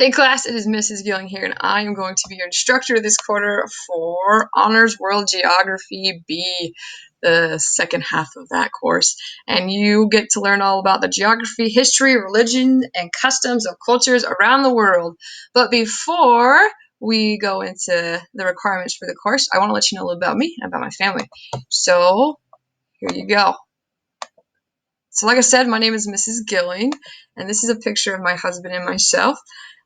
Hey class, it is Mrs. Gilling here, and I am going to be your instructor this quarter for Honors World Geography B, the second half of that course. And you get to learn all about the geography, history, religion, and customs of cultures around the world. But before we go into the requirements for the course, I want to let you know a little about me and about my family. So here you go. So like I said, my name is Mrs. Gilling, and this is a picture of my husband and myself.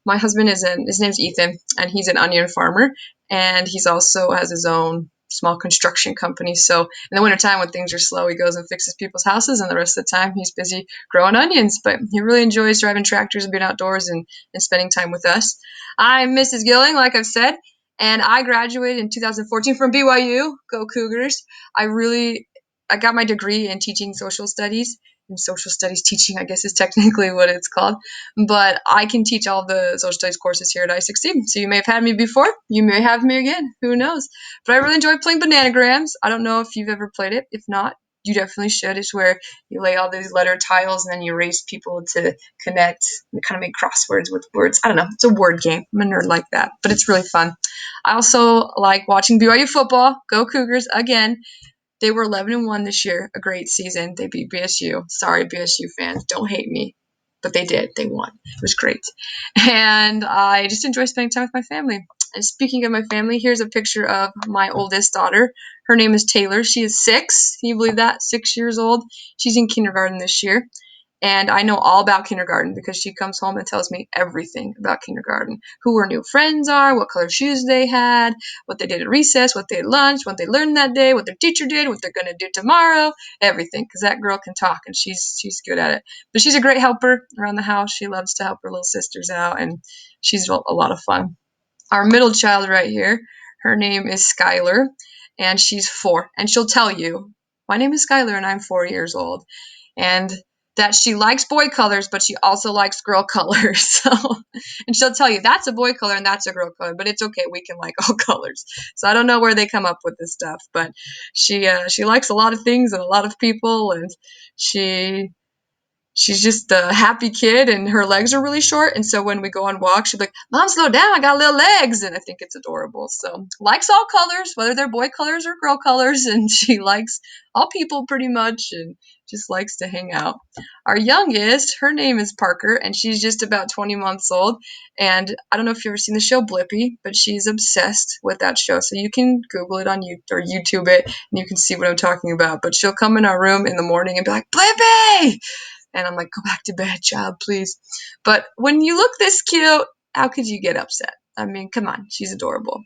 My husband his name's Ethan, and he's an onion farmer, and he's also has his own small construction company. So in the wintertime when things are slow, he goes and fixes people's houses, and the rest of the time he's busy growing onions. But he really enjoys driving tractors and being outdoors and spending time with us. I'm Mrs. Gilling, like I've said, and I graduated in 2014 from BYU. Go Cougars. I got my degree in teaching social studies, and social studies teaching, I guess, is technically what it's called. But I can teach all the social studies courses here at I-16. So you may have had me before. You may have me again. Who knows? But I really enjoy playing Bananagrams. I don't know if you've ever played it. If not, you definitely should. It's where you lay all these letter tiles and then you raise people to connect and kind of make crosswords with words. I don't know. It's a word game. I'm a nerd like that. But it's really fun. I also like watching BYU football. Go Cougars again. They were 11-1 this year, a great season. They beat BSU. Sorry, BSU fans, don't hate me, but they did. They won. It was great, and I just enjoy spending time with my family. And speaking of my family, here's a picture of my oldest daughter. Her name is Taylor. She is 6. Can you believe that? 6 years old. She's in kindergarten this year. And I know all about kindergarten because she comes home and tells me everything about kindergarten. Who her new friends are, what color shoes they had, what they did at recess, what they had lunch, what they learned that day, what their teacher did, what they're going to do tomorrow, everything. Because that girl can talk and she's good at it. But she's a great helper around the house. She loves to help her little sisters out, and she's a lot of fun. Our middle child right here, her name is Skylar, and she's 4. And she'll tell you, my name is Skylar and I'm 4 years old. And that she likes boy colors, but she also likes girl colors. So, and she'll tell you that's a boy color and that's a girl color, but it's okay. We can like all colors. So I don't know where they come up with this stuff, but she likes a lot of things and a lot of people, and she's just a happy kid, and her legs are really short. And so when we go on walks, she'll be like, Mom, slow down. I got little legs. And I think it's adorable. So likes all colors, whether they're boy colors or girl colors. And she likes all people pretty much and just likes to hang out. Our youngest, her name is Parker, and she's just about 20 months old. And I don't know if you've ever seen the show Blippi, but she's obsessed with that show. So you can Google it on YouTube or YouTube it, and you can see what I'm talking about. But she'll come in our room in the morning and be like, Blippi! And I'm like, go back to bed, child, please. But when you look this cute, how could you get upset? I mean, come on, she's adorable.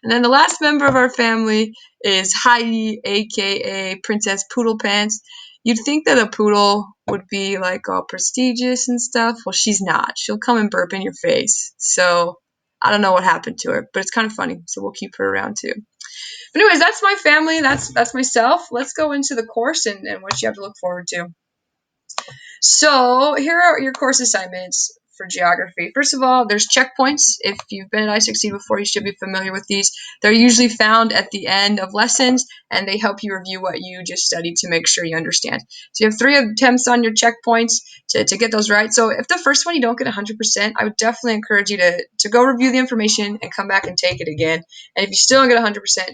And then the last member of our family is Heidi, aka Princess Poodle Pants. You'd think that a poodle would be like all prestigious and stuff. Well, she's not. She'll come and burp in your face. So I don't know what happened to her, but it's kind of funny. So we'll keep her around too. But anyways, that's my family. That's myself. Let's go into the course and what you have to look forward to. So here are your course assignments for geography. First of all, there's checkpoints. If you've been at I-16 before, you should be familiar with these. They're usually found at the end of lessons, and they help you review what you just studied to make sure you understand. So you have 3 attempts on your checkpoints to get those right. So if the first one you don't get 100%, I would definitely encourage you to go review the information and come back and take it again. And if you still don't get 100%,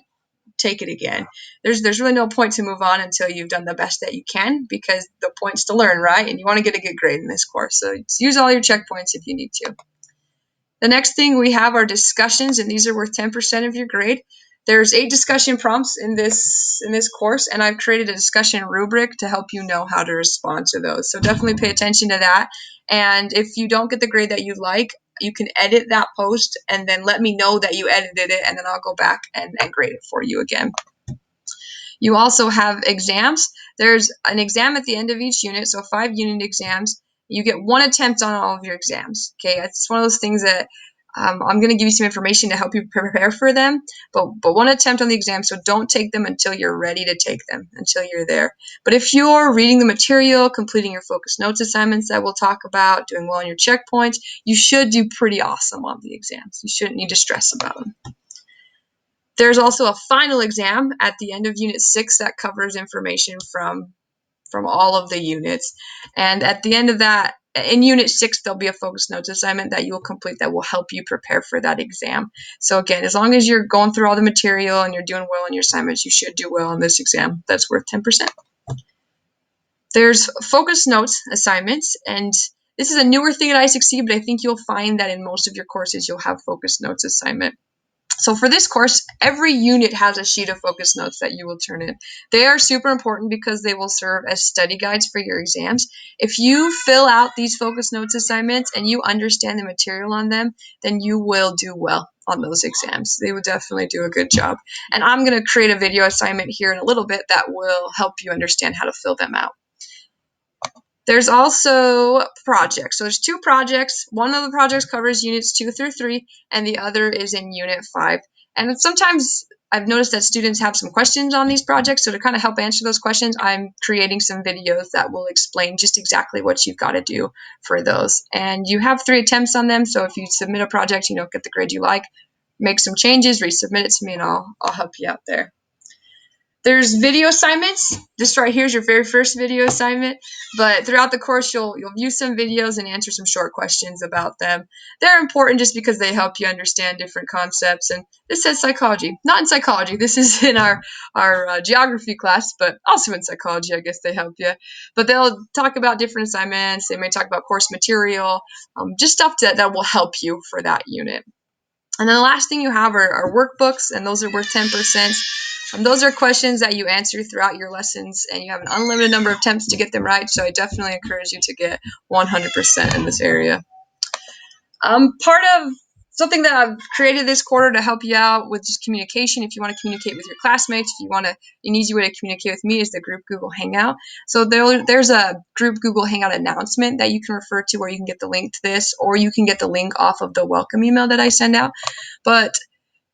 take it again. There's really no point to move on until you've done the best that you can, because the point's to learn, right? And you want to get a good grade in this course. So use all your checkpoints if you need to. The next thing we have are discussions, and these are worth 10% of your grade. There's 8 discussion prompts in this course, and I've created a discussion rubric to help you know how to respond to those. So definitely pay attention to that. And if you don't get the grade that you'd like, you can edit that post and then let me know that you edited it, and then I'll go back and grade it for you again. You also have exams. There's an exam at the end of each unit, so 5 unit exams. You get 1 attempt on all of your exams. Okay, it's one of those things that I'm going to give you some information to help you prepare for them, but 1 attempt on the exam, so don't take them until you're ready to take them, until you're there. But if you're reading the material, completing your focus notes assignments that we'll talk about, doing well on your checkpoints, you should do pretty awesome on the exams. You shouldn't need to stress about them. There's also a final exam at the end of Unit 6 that covers information from from all of the units. And at the end of that, in Unit 6, there'll be a focus notes assignment that you will complete that will help you prepare for that exam. So again, as long as you're going through all the material and you're doing well in your assignments, you should do well on this exam. That's worth 10%. There's focus notes assignments, and this is a newer thing at I6C, but I think you'll find that in most of your courses you'll have focus notes assignment. So for this course, every unit has a sheet of focus notes that you will turn in. They are super important because they will serve as study guides for your exams. If you fill out these focus notes assignments and you understand the material on them, then you will do well on those exams. They will definitely do a good job. And I'm going to create a video assignment here in a little bit that will help you understand how to fill them out. There's also projects. So there's 2 projects. One of the projects covers units 2 through 3, and the other is in unit 5. And sometimes I've noticed that students have some questions on these projects, so to kind of help answer those questions, I'm creating some videos that will explain just exactly what you've got to do for those. And you have 3 attempts on them, so if you submit a project, you don't get the grade you like, make some changes, resubmit it to me, and I'll help you out there. There's video assignments. This right here is your very first video assignment, but throughout the course you'll view some videos and answer some short questions about them. They're important just because they help you understand different concepts. And this says psychology. Not in psychology. This is in our geography class, but also in psychology, I guess they help you. But they'll talk about different assignments. They may talk about course material, just stuff that will help you for that unit. And then the last thing you have are workbooks, and those are worth 10%. Those are questions that you answer throughout your lessons, and you have an unlimited number of attempts to get them right, so I definitely encourage you to get 100% in this area. Part of something that I've created this quarter to help you out with just communication, if you want to communicate with your classmates, if you want an easy way to communicate with me, is the group Google Hangout. So there's a group Google Hangout announcement that you can refer to where you can get the link to this, or you can get the link off of the welcome email that I send out. But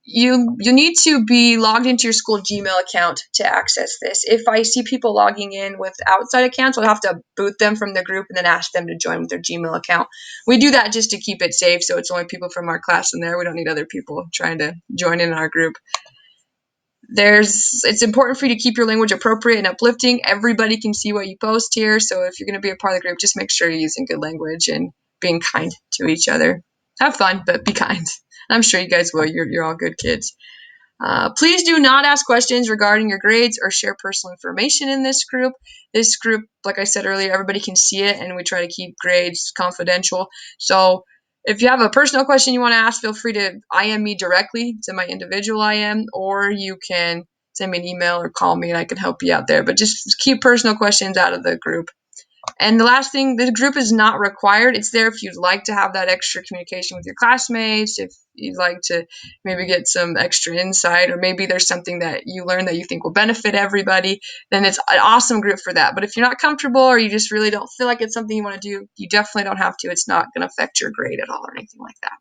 you need to be logged into your school Gmail account to access this. If I see people logging in with outside accounts, I'll have to boot them from the group and then ask them to join with their Gmail account. We do that just to keep it safe, so it's only people from our class in there. We don't need other people trying to join in our group. It's important for you to keep your language appropriate and uplifting. Everybody can see what you post here, so if you're going to be a part of the group, just make sure you're using good language and being kind to each other. Have fun, but be kind. I'm sure you guys will. You're all good kids. Please do not ask questions regarding your grades or share personal information in this group. This group, like I said earlier, everybody can see it, and we try to keep grades confidential. So if you have a personal question you want to ask, feel free to IM me directly to my individual IM, or you can send me an email or call me and I can help you out there. But just keep personal questions out of the group. And the last thing, the group is not required. It's there if you'd like to have that extra communication with your classmates, if you'd like to maybe get some extra insight, or maybe there's something that you learn that you think will benefit everybody, then it's an awesome group for that. But if you're not comfortable or you just really don't feel like it's something you want to do, you definitely don't have to. It's not going to affect your grade at all or anything like that.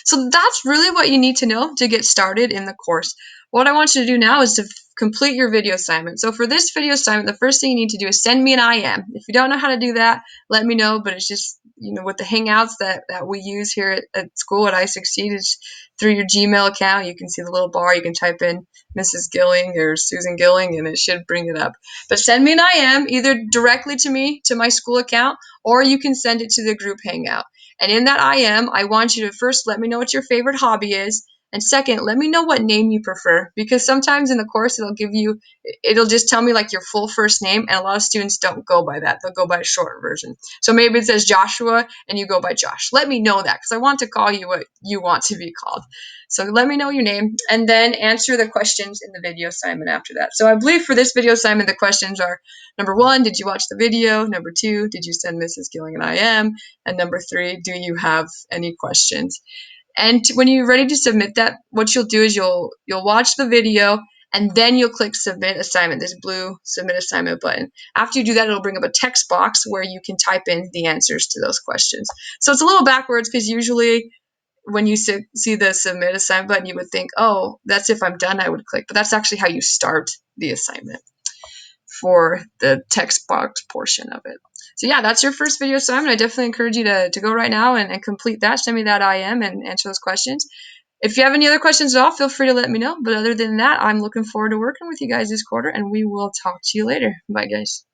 So that's really what you need to know to get started in the course. What I want you to do now is to complete your video assignment. So for this video assignment, the first thing you need to do is send me an IM. If you don't know how to do that, let me know, but it's just, with the Hangouts that we use here at school at I6C, it's through your Gmail account. You can see the little bar. You can type in Mrs. Gilling or Susan Gilling, and it should bring it up. But send me an IM either directly to me, to my school account, or you can send it to the group Hangout. And in that IM, I want you to first let me know what your favorite hobby is. And second, let me know what name you prefer, because sometimes in the course it'll just tell me like your full first name, and a lot of students don't go by that. They'll go by a short version. So maybe it says Joshua and you go by Josh. Let me know that, because I want to call you what you want to be called. So let me know your name and then answer the questions in the video assignment after that. So I believe for this video assignment, the questions are: number 1, did you watch the video? Number 2, did you send Mrs. Gilling an IM? And number 3, do you have any questions? And when you're ready to submit that, what you'll do is you'll watch the video, and then you'll click Submit Assignment, this blue Submit Assignment button. After you do that, it'll bring up a text box where you can type in the answers to those questions. So it's a little backwards, because usually when you see the Submit Assignment button, you would think, oh, that's if I'm done, I would click. But that's actually how you start the assignment for the text box portion of it. So yeah, that's your first video assignment. I definitely encourage you to go right now and complete that. Send me that IM and answer those questions. If you have any other questions at all, feel free to let me know. But other than that, I'm looking forward to working with you guys this quarter, and we will talk to you later. Bye, guys.